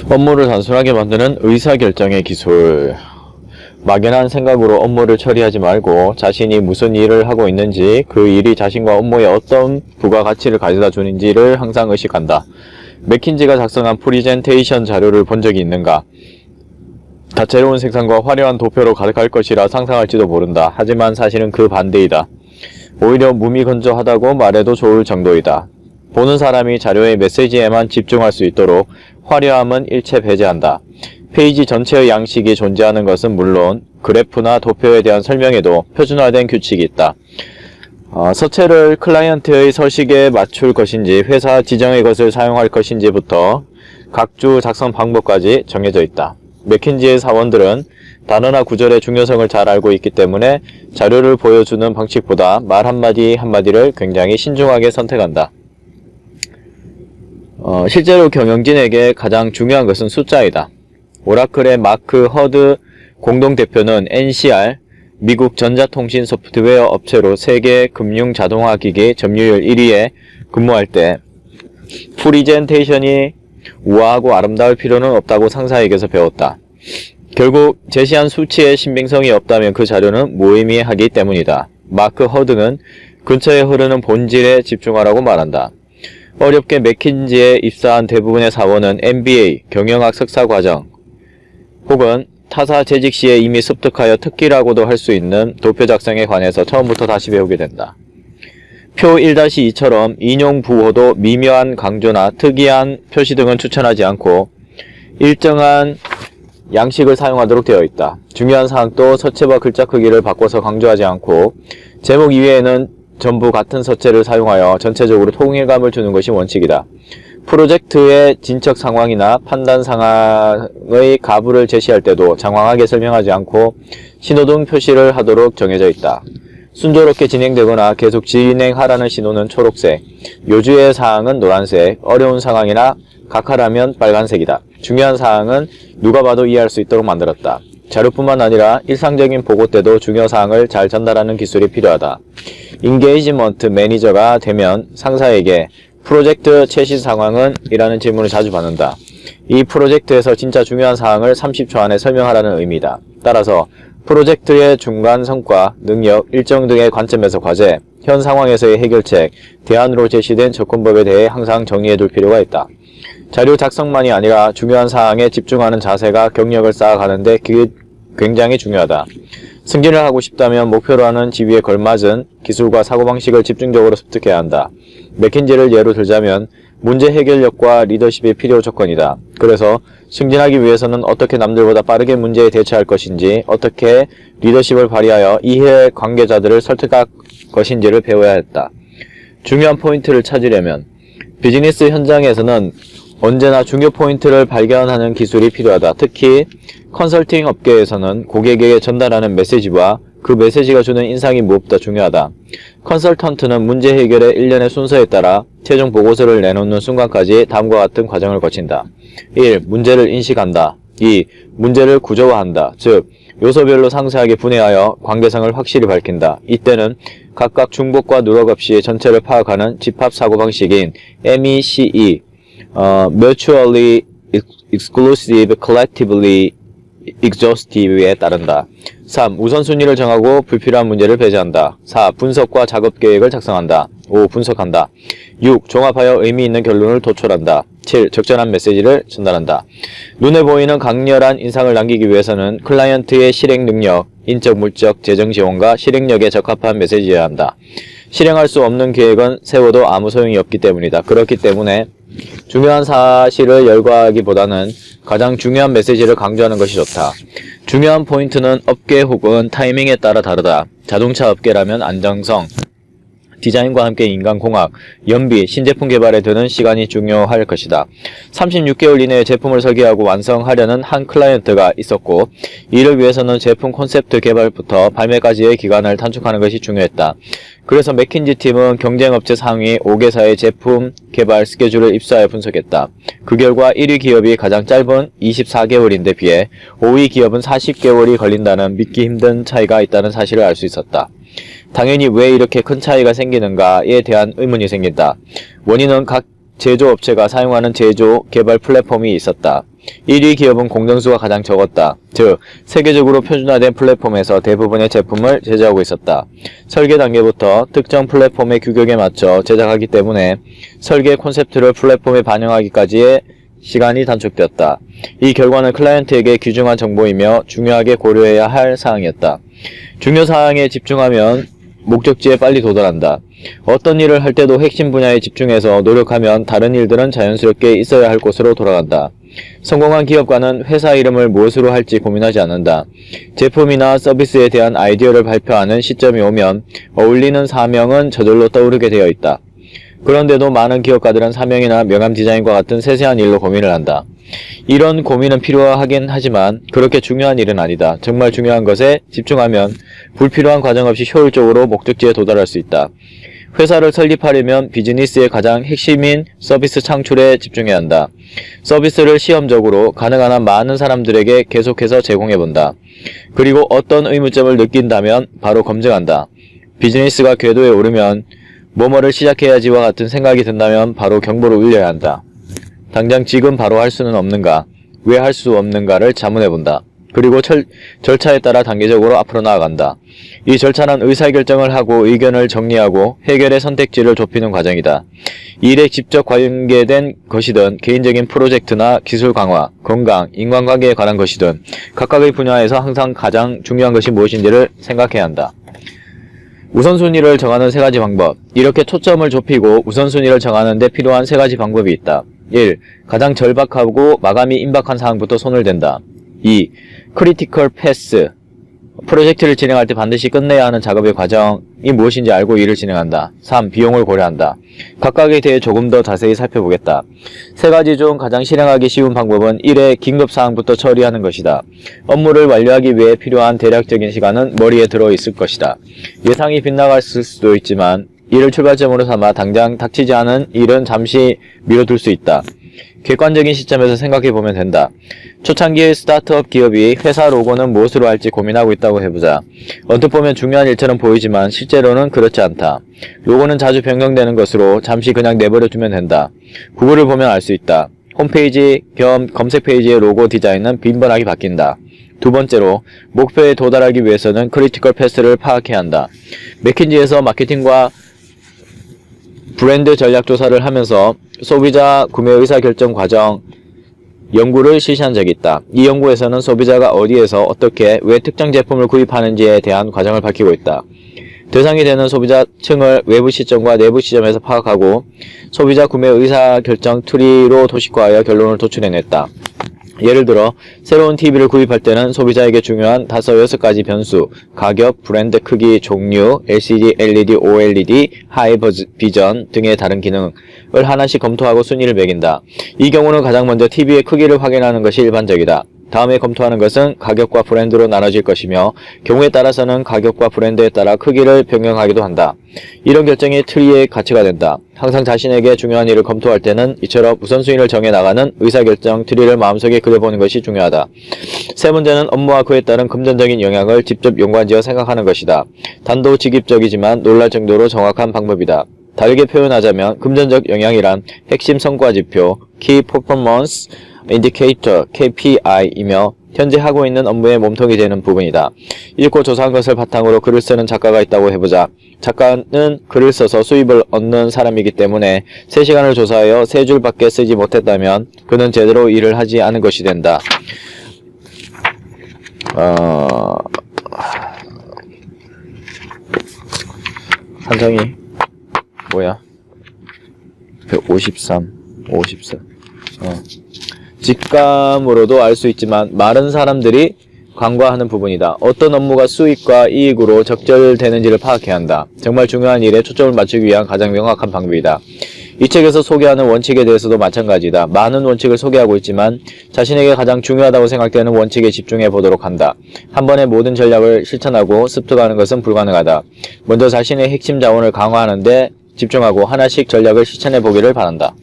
업무를 단순하게 만드는 의사결정의 기술. 막연한 생각으로 업무를 처리하지 말고 자신이 무슨 일을 하고 있는지, 그 일이 자신과 업무에 어떤 부가가치를 가져다 주는지를 항상 의식한다. 맥킨지가 작성한 프리젠테이션 자료를 본 적이 있는가? 다채로운 색상과 화려한 도표로 가득할 것이라 상상할지도 모른다. 하지만 사실은 그 반대이다. 오히려 무미건조하다고 말해도 좋을 정도이다. 보는 사람이 자료의 메시지에만 집중할 수 있도록 화려함은 일체 배제한다. 페이지 전체의 양식이 존재하는 것은 물론 그래프나 도표에 대한 설명에도 표준화된 규칙이 있다. 서체를 클라이언트의 서식에 맞출 것인지 회사 지정의 것을 사용할 것인지부터 각주 작성 방법까지 정해져 있다. 맥킨지의 사원들은 단어나 구절의 중요성을 잘 알고 있기 때문에 자료를 보여주는 방식보다 말 한마디 한마디를 굉장히 신중하게 선택한다. 실제로 경영진에게 가장 중요한 것은 숫자이다. 오라클의 마크 허드 공동대표는 NCR, 미국 전자통신 소프트웨어 업체로 세계 금융 자동화 기기 점유율 1위에 근무할 때 프리젠테이션이 우아하고 아름다울 필요는 없다고 상사에게서 배웠다. 결국 제시한 수치에 신빙성이 없다면 그 자료는 무의미하기 때문이다. 마크 허드는 근처에 흐르는 본질에 집중하라고 말한다. 어렵게 맥킨지에 입사한 대부분의 사원은 MBA, 경영학 석사과정, 혹은 타사 재직 시에 이미 습득하여 특기라고도 할 수 있는 도표 작성에 관해서 처음부터 다시 배우게 된다. 표 1-2처럼 인용 부호도 미묘한 강조나 특이한 표시 등은 추천하지 않고 일정한 양식을 사용하도록 되어 있다. 중요한 사항도 서체와 글자 크기를 바꿔서 강조하지 않고 제목 이외에는 전부 같은 서체를 사용하여 전체적으로 통일감을 주는 것이 원칙이다. 프로젝트의 진척 상황이나 판단 상황의 가부를 제시할 때도 장황하게 설명하지 않고 신호등 표시를 하도록 정해져 있다. 순조롭게 진행되거나 계속 진행하라는 신호는 초록색, 요주의 사항은 노란색, 어려운 상황이나 각하라면 빨간색이다. 중요한 사항은 누가 봐도 이해할 수 있도록 만들었다. 자료뿐만 아니라 일상적인 보고 때도 중요 사항을 잘 전달하는 기술이 필요하다. 인게이지먼트 매니저가 되면 상사에게 프로젝트 최신 상황은? 이라는 질문을 자주 받는다. 이 프로젝트에서 진짜 중요한 사항을 30초 안에 설명하라는 의미다. 따라서 프로젝트의 중간 성과, 능력, 일정 등의 관점에서 과제, 현 상황에서의 해결책, 대안으로 제시된 접근법에 대해 항상 정리해둘 필요가 있다. 자료 작성만이 아니라 중요한 사항에 집중하는 자세가 경력을 쌓아가는데 굉장히 중요하다. 승진을 하고 싶다면 목표로 하는 지위에 걸맞은 기술과 사고방식을 집중적으로 습득해야 한다. 맥킨지를 예로 들자면 문제 해결력과 리더십이 필요 조건이다. 그래서 승진하기 위해서는 어떻게 남들보다 빠르게 문제에 대처할 것인지, 어떻게 리더십을 발휘하여 이해 관계자들을 설득할 것인지를 배워야 했다. 중요한 포인트를 찾으려면 비즈니스 현장에서는 언제나 중요 포인트를 발견하는 기술이 필요하다. 특히 컨설팅 업계에서는 고객에게 전달하는 메시지와 그 메시지가 주는 인상이 무엇보다 중요하다. 컨설턴트는 문제 해결의 일련의 순서에 따라 최종 보고서를 내놓는 순간까지 다음과 같은 과정을 거친다. 1. 문제를 인식한다. 2. 문제를 구조화한다. 즉, 요소별로 상세하게 분해하여 관계성을 확실히 밝힌다. 이때는 각각 중복과 누락 없이 전체를 파악하는 집합 사고방식인 MECE, Mutually Exclusive, Collectively Exhaustive에 따른다. 3. 우선순위를 정하고 불필요한 문제를 배제한다. 4. 분석과 작업 계획을 작성한다. 5. 분석한다. 6. 종합하여 의미 있는 결론을 도출한다. 7. 적절한 메시지를 전달한다. 눈에 보이는 강렬한 인상을 남기기 위해서는 클라이언트의 실행 능력, 인적, 물적, 재정 지원과 실행력에 적합한 메시지여야 한다. 실행할 수 없는 계획은 세워도 아무 소용이 없기 때문이다. 그렇기 때문에 중요한 사실을 열거하기보다는 가장 중요한 메시지를 강조하는 것이 좋다. 중요한 포인트는 업계 혹은 타이밍에 따라 다르다. 자동차 업계라면 안정성, 디자인과 함께 인간공학, 연비, 신제품 개발에 드는 시간이 중요할 것이다. 36개월 이내에 제품을 설계하고 완성하려는 한 클라이언트가 있었고, 이를 위해서는 제품 콘셉트 개발부터 발매까지의 기간을 단축하는 것이 중요했다. 그래서 맥킨지 팀은 경쟁업체 상위 5개사의 제품 개발 스케줄을 입수하여 분석했다. 그 결과 1위 기업이 가장 짧은 24개월인데 비해 5위 기업은 40개월이 걸린다는 믿기 힘든 차이가 있다는 사실을 알 수 있었다. 당연히 왜 이렇게 큰 차이가 생기는가에 대한 의문이 생긴다. 원인은 각 제조업체가 사용하는 제조, 개발 플랫폼이 있었다. 1위 기업은 공정수가 가장 적었다. 즉, 세계적으로 표준화된 플랫폼에서 대부분의 제품을 제작하고 있었다. 설계 단계부터 특정 플랫폼의 규격에 맞춰 제작하기 때문에 설계 콘셉트를 플랫폼에 반영하기까지의 시간이 단축되었다. 이 결과는 클라이언트에게 귀중한 정보이며 중요하게 고려해야 할 사항이었다. 중요 사항에 집중하면 목적지에 빨리 도달한다. 어떤 일을 할 때도 핵심 분야에 집중해서 노력하면 다른 일들은 자연스럽게 있어야 할 곳으로 돌아간다. 성공한 기업가는 회사 이름을 무엇으로 할지 고민하지 않는다. 제품이나 서비스에 대한 아이디어를 발표하는 시점이 오면 어울리는 사명은 저절로 떠오르게 되어 있다. 그런데도 많은 기업가들은 사명이나 명함 디자인과 같은 세세한 일로 고민을 한다. 이런 고민은 필요하긴 하지만 그렇게 중요한 일은 아니다. 정말 중요한 것에 집중하면 불필요한 과정 없이 효율적으로 목적지에 도달할 수 있다. 회사를 설립하려면 비즈니스의 가장 핵심인 서비스 창출에 집중해야 한다. 서비스를 시험적으로 가능한 한 많은 사람들에게 계속해서 제공해본다. 그리고 어떤 의문점을 느낀다면 바로 검증한다. 비즈니스가 궤도에 오르면 뭐뭐를 시작해야지와 같은 생각이 든다면 바로 경보를 울려야 한다. 당장 지금 바로 할 수는 없는가, 왜 할 수 없는가를 자문해본다. 그리고 절차에 따라 단계적으로 앞으로 나아간다. 이 절차는 의사결정을 하고 의견을 정리하고 해결의 선택지를 좁히는 과정이다. 일에 직접 관계된 것이든 개인적인 프로젝트나 기술 강화, 건강, 인간관계에 관한 것이든 각각의 분야에서 항상 가장 중요한 것이 무엇인지를 생각해야 한다. 우선순위를 정하는 3가지 방법. 이렇게 초점을 좁히고 우선순위를 정하는 데 필요한 3가지 방법이 있다. 1. 가장 절박하고 마감이 임박한 사항부터 손을 댄다. 2. 크리티컬 패스. 프로젝트를 진행할 때 반드시 끝내야 하는 작업의 과정이 무엇인지 알고 일을 진행한다. 3. 비용을 고려한다. 각각에 대해 조금 더 자세히 살펴보겠다. 3가지 중 가장 실행하기 쉬운 방법은 1회 긴급사항부터 처리하는 것이다. 업무를 완료하기 위해 필요한 대략적인 시간은 머리에 들어있을 것이다. 예상이 빗나갔을 수도 있지만 이를 출발점으로 삼아 당장 닥치지 않은 일은 잠시 미뤄둘 수 있다. 객관적인 시점에서 생각해보면 된다. 초창기의 스타트업 기업이 회사 로고는 무엇으로 할지 고민하고 있다고 해보자. 언뜻 보면 중요한 일처럼 보이지만 실제로는 그렇지 않다. 로고는 자주 변경되는 것으로 잠시 그냥 내버려두면 된다. 구글을 보면 알 수 있다. 홈페이지 겸 검색 페이지의 로고 디자인은 빈번하게 바뀐다. 두 번째로, 목표에 도달하기 위해서는 크리티컬 패스를 파악해야 한다. 맥킨지에서 마케팅과 브랜드 전략 조사를 하면서 소비자 구매 의사결정 과정 연구를 실시한 적이 있다. 이 연구에서는 소비자가 어디에서 어떻게 왜 특정 제품을 구입하는지에 대한 과정을 밝히고 있다. 대상이 되는 소비자층을 외부 시점과 내부 시점에서 파악하고 소비자 구매 의사결정 트리로 도식화하여 결론을 도출해냈다. 예를 들어 새로운 TV를 구입할 때는 소비자에게 중요한 5-6가지 변수, 가격, 브랜드 크기, 종류, LCD, LED, OLED, 하이 비전 등의 다른 기능을 하나씩 검토하고 순위를 매긴다. 이 경우는 가장 먼저 TV의 크기를 확인하는 것이 일반적이다. 다음에 검토하는 것은 가격과 브랜드로 나눠질 것이며 경우에 따라서는 가격과 브랜드에 따라 크기를 변경하기도 한다. 이런 결정이 트리의 가치가 된다. 항상 자신에게 중요한 일을 검토할 때는 이처럼 우선순위를 정해 나가는 의사결정 트리를 마음속에 그려보는 것이 중요하다. 세 번째는 업무와 그에 따른 금전적인 영향을 직접 연관지어 생각하는 것이다. 단도직입적이지만 놀랄 정도로 정확한 방법이다. 다르게 표현하자면 금전적 영향이란 핵심 성과 지표, Key Performance Indicator, KPI이며 현재 하고 있는 업무의 몸통이 되는 부분이다. 읽고 조사한 것을 바탕으로 글을 쓰는 작가가 있다고 해보자. 작가는 글을 써서 수입을 얻는 사람이기 때문에 3시간을 조사하여 3줄밖에 쓰지 못했다면 그는 제대로 일을 하지 않은 것이 된다. 한정이 뭐야? 153, 54. 직감으로도 알 수 있지만 많은 사람들이 간과하는 부분이다. 어떤 업무가 수익과 이익으로 적절되는지를 파악해야 한다. 정말 중요한 일에 초점을 맞추기 위한 가장 명확한 방법이다. 이 책에서 소개하는 원칙에 대해서도 마찬가지다. 많은 원칙을 소개하고 있지만 자신에게 가장 중요하다고 생각되는 원칙에 집중해 보도록 한다. 한 번에 모든 전략을 실천하고 습득하는 것은 불가능하다. 먼저 자신의 핵심 자원을 강화하는 데 집중하고 하나씩 전략을 실천해 보기를 바란다.